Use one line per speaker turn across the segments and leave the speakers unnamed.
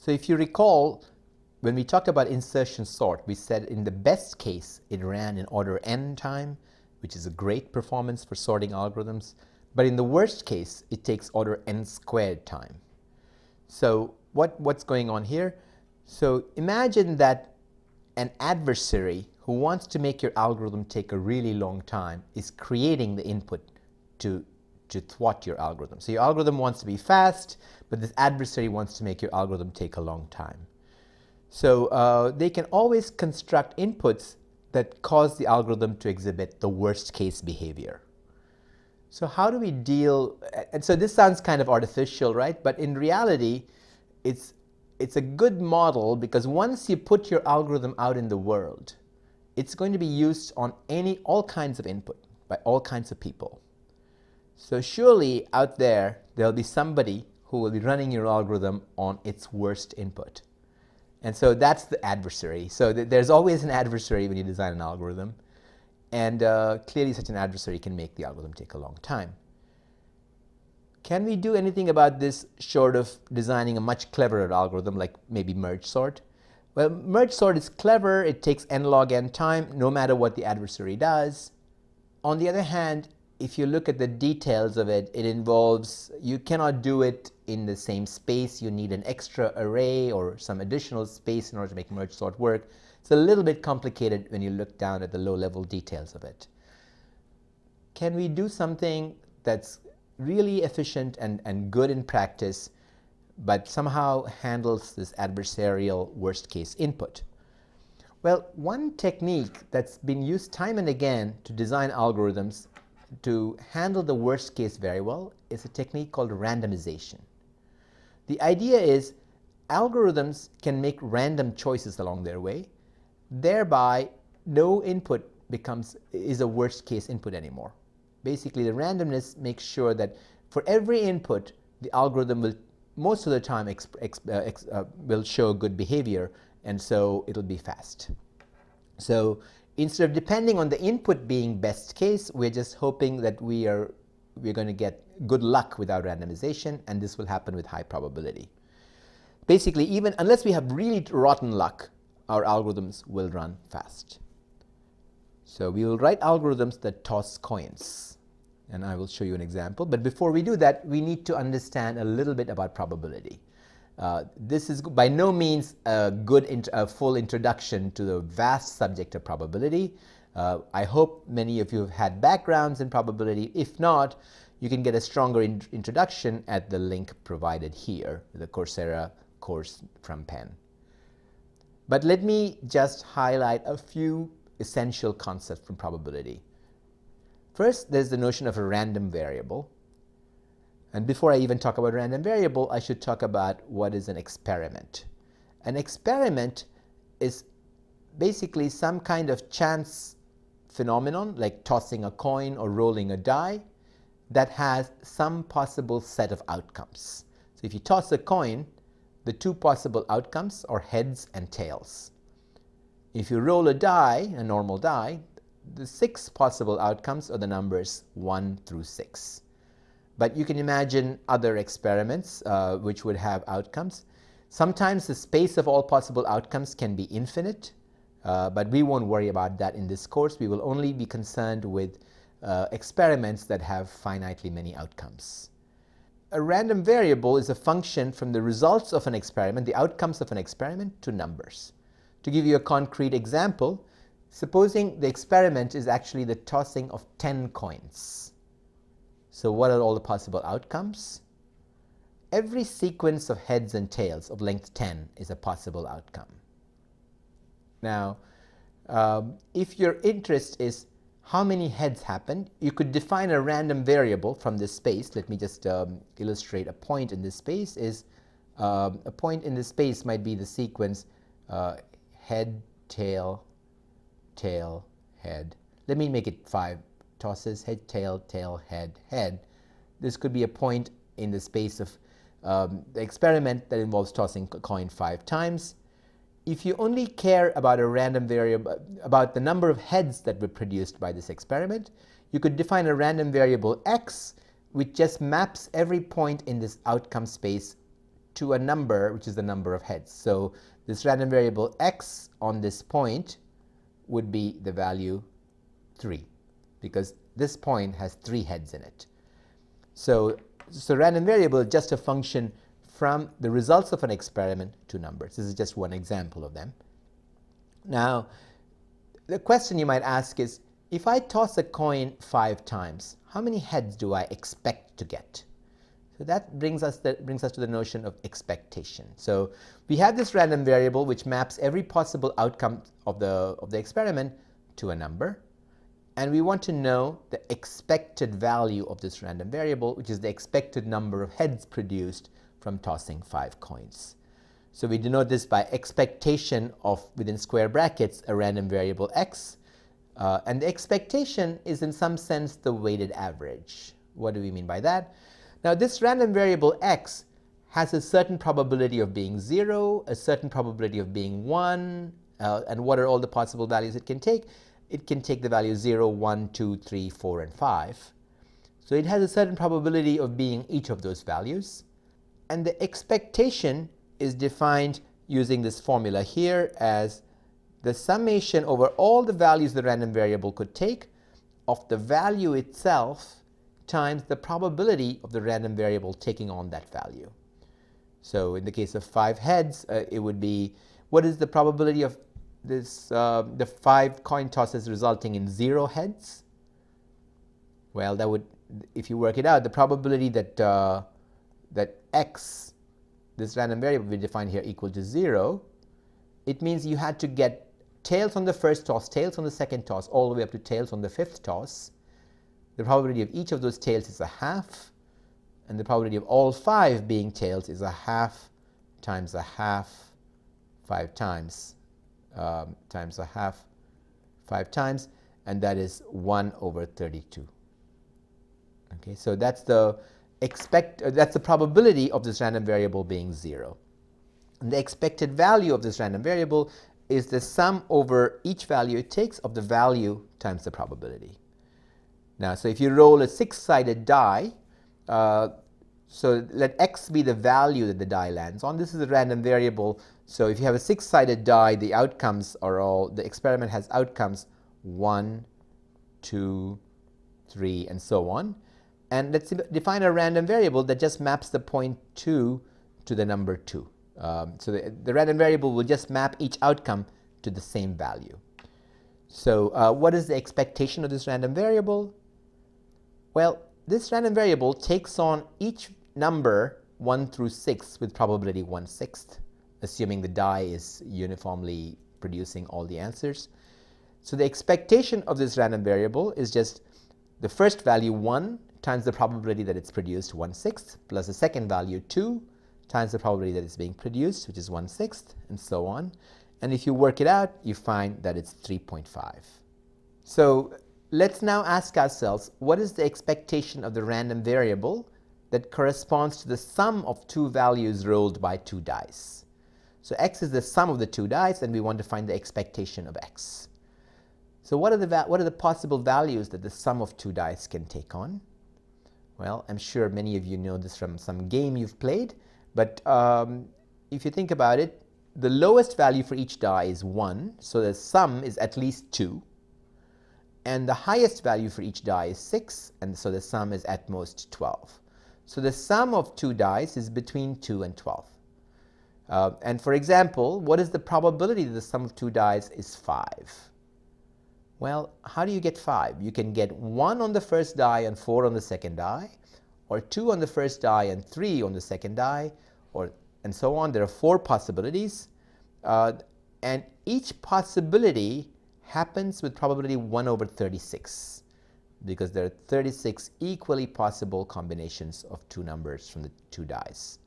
So if you recall, when we talked about insertion sort, we said in the best case, it ran in order n time, which is a great performance for sorting algorithms. But in the worst case, it takes order n squared time. So what's going on here? So imagine that an adversary who wants to make your algorithm take a really long time is creating the input to thwart your algorithm. So your algorithm wants to be fast, but this adversary wants to make your algorithm take a long time. So they can always construct inputs that cause the algorithm to exhibit the worst case behavior. So how do we deal, and so this sounds kind of artificial, right? But in reality, it's a good model because once you put your algorithm out in the world, it's going to be used on all kinds of input by all kinds of people. So surely out there, there'll be somebody who will be running your algorithm on its worst input. And so that's the adversary. So there's always an adversary when you design an algorithm. And clearly such an adversary can make the algorithm take a long time. Can we do anything about this short of designing a much cleverer algorithm like maybe merge sort? Well, merge sort is clever. It takes n log n time no matter what the adversary does. On the other hand, if you look at the details of it, it involves, you cannot do it in the same space. You need an extra array or some additional space in order to make merge sort work. It's a little bit complicated when you look down at the low-level details of it. Can we do something that's really efficient and good in practice, but somehow handles this adversarial worst-case input? Well, one technique that's been used time and again to design algorithms to handle the worst case very well is a technique called randomization. The idea is algorithms can make random choices along their way. Thereby, no input is a worst case input anymore. Basically, the randomness makes sure that for every input, the algorithm will most of the time will show good behavior, and so it'll be fast. So instead of depending on the input being best case, we're just hoping that we're going to get good luck with our randomization, and this will happen with high probability. Basically, even unless we have really rotten luck, our algorithms will run fast. So we will write algorithms that toss coins, and I will show you an example. But before we do that, we need to understand a little bit about probability. This is by no means a full introduction to the vast subject of probability. I hope many of you have had backgrounds in probability. If not, you can get a stronger introduction at the link provided here, the Coursera course from Penn. But let me just highlight a few essential concepts from probability. First, there's the notion of a random variable. And before I even talk about a random variable, I should talk about what is an experiment. An experiment is basically some kind of chance phenomenon, like tossing a coin or rolling a die, that has some possible set of outcomes. So if you toss a coin, the two possible outcomes are heads and tails. If you roll a die, a normal die, the 6 possible outcomes are the numbers 1 through 6. But you can imagine other experiments which would have outcomes. Sometimes the space of all possible outcomes can be infinite, but we won't worry about that in this course. We will only be concerned with experiments that have finitely many outcomes. A random variable is a function from the results of an experiment, the outcomes of an experiment, to numbers. To give you a concrete example, supposing the experiment is actually the tossing of 10 coins. So what are all the possible outcomes? Every sequence of heads and tails of length 10 is a possible outcome. Now, if your interest is how many heads happened, you could define a random variable from this space. Let me just illustrate a point in this space. A point in this space might be the sequence head, tail, tail, head. Let me make it 5 tosses, head, tail, tail, head, head. This could be a point in the space of the experiment that involves tossing a coin 5 times. If you only care about a random variable, about the number of heads that were produced by this experiment, you could define a random variable x, which just maps every point in this outcome space to a number, which is the number of heads. So this random variable x on this point would be the value 3, because this point has 3 heads in it. So random variable is just a function from the results of an experiment to numbers. This is just one example of them. Now, the question you might ask is, if I toss a coin 5 times, how many heads do I expect to get? So that brings us to the notion of expectation. So we have this random variable which maps every possible outcome of the experiment to a number, and we want to know the expected value of this random variable, which is the expected number of heads produced from tossing 5 coins. So we denote this by expectation of, within square brackets, a random variable x, and the expectation is in some sense the weighted average. What do we mean by that? Now, this random variable x has a certain probability of being 0, a certain probability of being 1, and what are all the possible values it can take? It can take the values 0, 1, 2, 3, 4, and 5. So it has a certain probability of being each of those values. And the expectation is defined using this formula here as the summation over all the values the random variable could take of the value itself times the probability of the random variable taking on that value. So in the case of 5 heads, it would be, what is the probability of this, the 5 coin tosses resulting in 0 heads? Well, that would, if you work it out, the probability that that x, this random variable we define here, equal to 0, it means you had to get tails on the first toss, tails on the second toss, all the way up to tails on the 5th toss. The probability of each of those tails is a half, and the probability of all 5 being tails is a half times a half 5 times, times a half 5 times, and that is 1 over 32. Okay, so that's the that's the probability of this random variable being 0. And the expected value of this random variable is the sum over each value it takes of the value times the probability. Now, so if you roll a 6-sided die, so let x be the value that the die lands on. This is a random variable. So if you have a 6-sided die, the outcomes are all, the experiment has outcomes 1, 2, 3, and so on. And let's define a random variable that just maps the point 2 to the number 2. So the random variable will just map each outcome to the same value. So what is the expectation of this random variable? Well, this random variable takes on each number 1 through 6 with probability 1/6, assuming the die is uniformly producing all the answers. So the expectation of this random variable is just the first value 1 times the probability that it's produced 1/6, plus the second value 2 times the probability that it's being produced, which is 1/6, and so on. And if you work it out, you find that it's 3.5. So let's now ask ourselves, what is the expectation of the random variable that corresponds to the sum of 2 values rolled by 2 dice? So x is the sum of the 2 dice, and we want to find the expectation of x. So what are the possible values that the sum of 2 dice can take on? Well, I'm sure many of you know this from some game you've played, but if you think about it, the lowest value for each die is 1, so the sum is at least 2. And the highest value for each die is 6, and so the sum is at most 12. So the sum of 2 dice is between 2 and 12. And for example, what is the probability that the sum of 2 dice is 5? Well, how do you get 5? You can get 1 on the first die and 4 on the second die, or 2 on the first die and 3 on the second die, and so on. There are 4 possibilities, and each possibility happens with probability 1 over 36, because there are 36 equally possible combinations of 2 numbers from the 2 dice.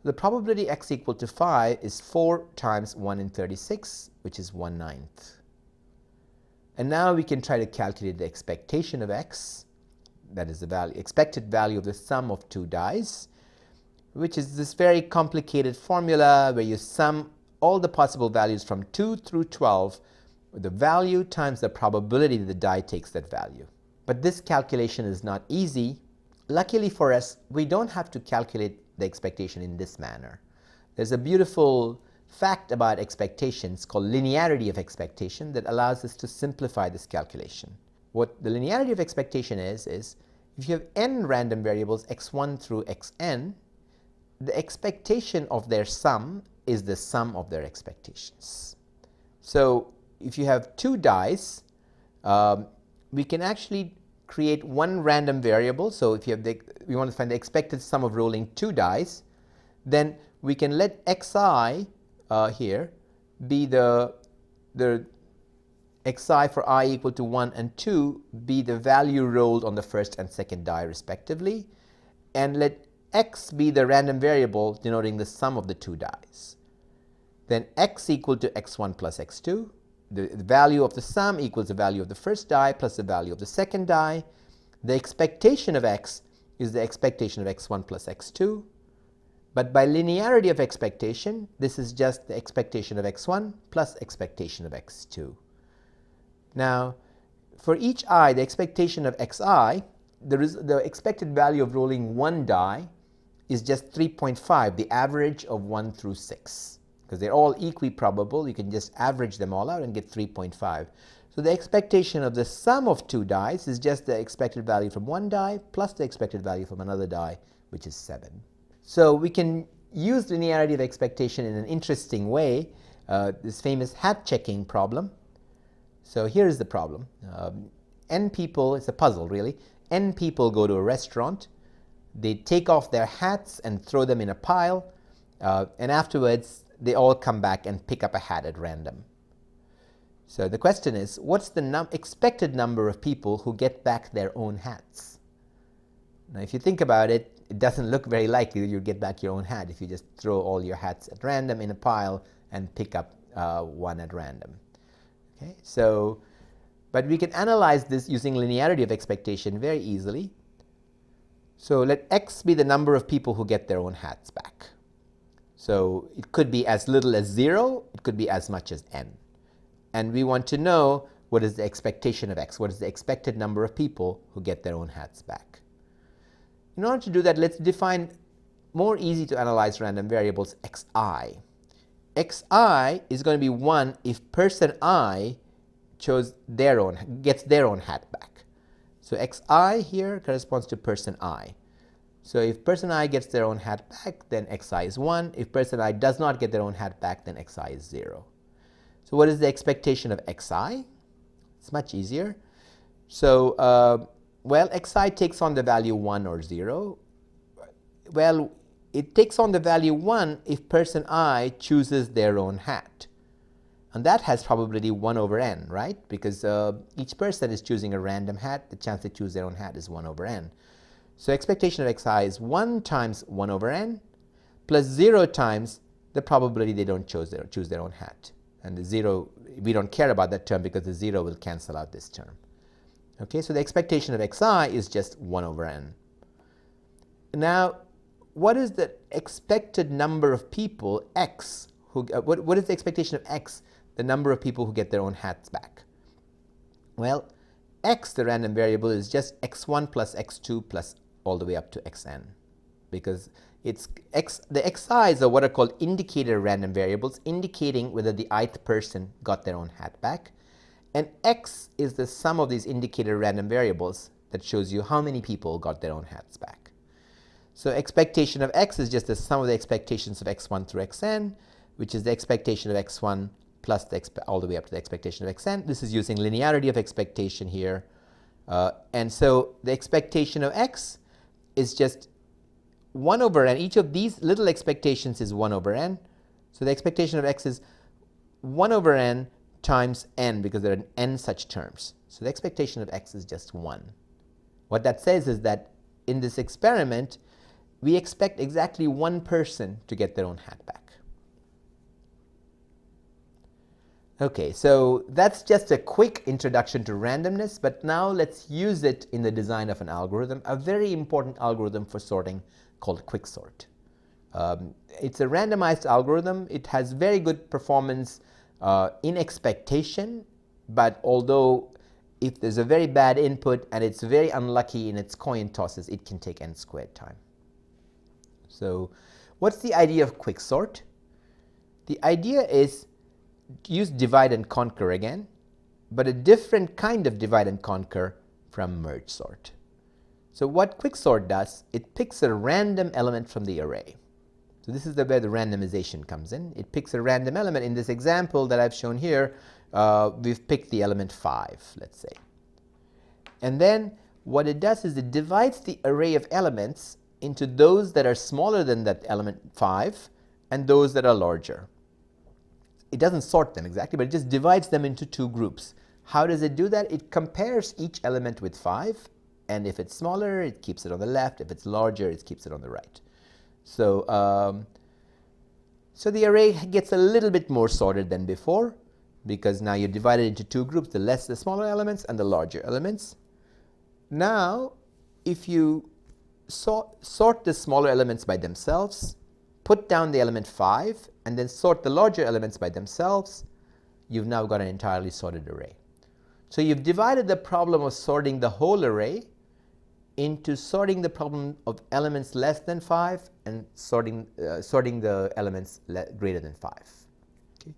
The probability x equal to 5 is 4 times 1 in 36, which is 1/9. And now we can try to calculate the expectation of x, that is the expected value of the sum of 2 dice, which is this very complicated formula where you sum all the possible values from 2 through 12 with the value times the probability that the die takes that value. But this calculation is not easy. Luckily for us, we don't have to calculate the expectation in this manner. There's a beautiful fact about expectations called linearity of expectation that allows us to simplify this calculation. What the linearity of expectation is if you have n random variables x1 through xn, the expectation of their sum is the sum of their expectations. So if you have two dice, we can actually create one random variable. So if you have we want to find the expected sum of rolling two dice, then we can let xi here be the xi for I equal to 1 and 2 be the value rolled on the first and second die respectively, and let x be the random variable denoting the sum of the two dice. Then x equal to x1 plus x2. The value of the sum equals the value of the first die plus the value of the second die. The expectation of x is the expectation of x1 plus x2. But by linearity of expectation, this is just the expectation of x1 plus expectation of x2. Now, for each I, the expectation of xi, the expected value of rolling one die is just 3.5, the average of 1 through 6. Because they're all equiprobable, you can just average them all out and get 3.5. So the expectation of the sum of two dice is just the expected value from one die plus the expected value from another die, which is 7. So we can use linearity of expectation in an interesting way, this famous hat checking problem. So here's the problem. N people, it's a puzzle really, N people go to a restaurant, they take off their hats and throw them in a pile, and afterwards they all come back and pick up a hat at random. So the question is, what's the expected number of people who get back their own hats? Now if you think about it, it doesn't look very likely that you'll get back your own hat if you just throw all your hats at random in a pile and pick up one at random. Okay, so, but we can analyze this using linearity of expectation very easily. So let x be the number of people who get their own hats back. So it could be as little as 0, it could be as much as n. And we want to know what is the expectation of x, what is the expected number of people who get their own hats back. In order to do that, let's define more easy to analyze random variables xi. Xi is going to be 1 if person I gets their own hat back. So xi here corresponds to person I. So if person I gets their own hat back, then xi is 1. If person I does not get their own hat back, then xi is 0. So what is the expectation of xi? It's much easier. So, well, xi takes on the value 1 or 0. Well, it takes on the value 1 if person I chooses their own hat. And that has probability 1 over n, right? Because each person is choosing a random hat. The chance they choose their own hat is 1 over n. So expectation of xi is 1 times 1 over n plus 0 times the probability they don't choose their own hat. And the 0, we don't care about that term because the 0 will cancel out this term. Okay, so the expectation of xi is just 1 over n. Now, what is the expected number of people x who what is the expectation of x, the number of people who get their own hats back? Well, x, the random variable, is just x1 plus x2 plus all the way up to xn, because it's the xi's are what are called indicator random variables, indicating whether the ith person got their own hat back, and x is the sum of these indicator random variables that shows you how many people got their own hats back. So expectation of x is just the sum of the expectations of x1 through xn, which is the expectation of x1 plus all the way up to the expectation of xn. This is using linearity of expectation here. And so the expectation of x is just 1 over n. Each of these little expectations is 1 over n. So the expectation of x is 1 over n times n, because there are n such terms. So the expectation of x is just 1. What that says is that in this experiment, we expect exactly one person to get their own hat back. Okay, so that's just a quick introduction to randomness, but now let's use it in the design of an algorithm, a very important algorithm for sorting called quicksort. It's a randomized algorithm. It has very good performance in expectation, but although if there's a very bad input and it's very unlucky in its coin tosses, it can take n squared time. So what's the idea of quicksort? The idea is use divide and conquer again, but a different kind of divide and conquer from merge sort. So what quicksort does, it picks a random element from the array. So this is where the randomization comes in. It picks a random element. In this example that I've shown here, we've picked the element 5, let's say. And then what it does is it divides the array of elements into those that are smaller than that element 5 and those that are larger. It doesn't sort them exactly, but it just divides them into two groups. How does it do that? It compares each element with 5, and if it's smaller, it keeps it on the left. If it's larger, it keeps it on the right. So, so the array gets a little bit more sorted than before, because now you're divided into two groups, the smaller elements and the larger elements. Now, if you sort the smaller elements by themselves, put down the element 5, and then sort the larger elements by themselves, you've now got an entirely sorted array. So you've divided the problem of sorting the whole array into sorting the problem of elements less than 5 and sorting the elements greater than 5. Okay?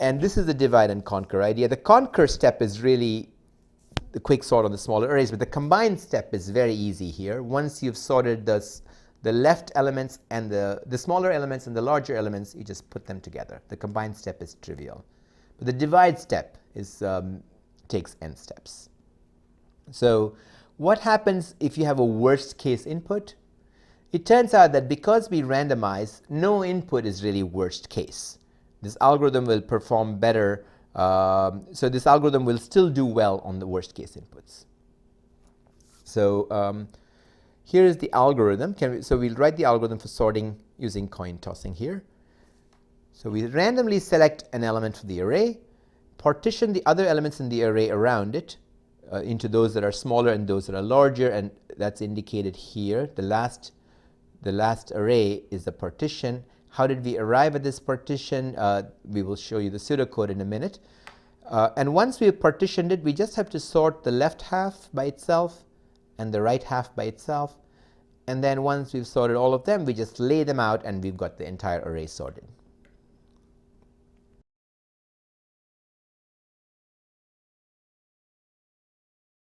And this is the divide and conquer idea. The conquer step is really the quick sort on the smaller arrays, but the combined step is very easy here. Once you've sorted the left elements and the smaller elements and the larger elements, you just put them together. The combined step is trivial. But the divide step is, takes n steps. So what happens if you have a worst case input? It turns out that because we randomize, no input is really worst case. This algorithm will perform better. So this algorithm will still do well on the worst case inputs. So here is the algorithm. So we'll write the algorithm for sorting using coin tossing here. So we randomly select an element from the array, partition the other elements in the array around it into those that are smaller and those that are larger, and that's indicated here. The last array is the partition. How did we arrive at this partition? We will show you the pseudocode in a minute. And once we have partitioned it, we just have to sort the left half by itself and the right half by itself. And then once we've sorted all of them, we just lay them out and we've got the entire array sorted.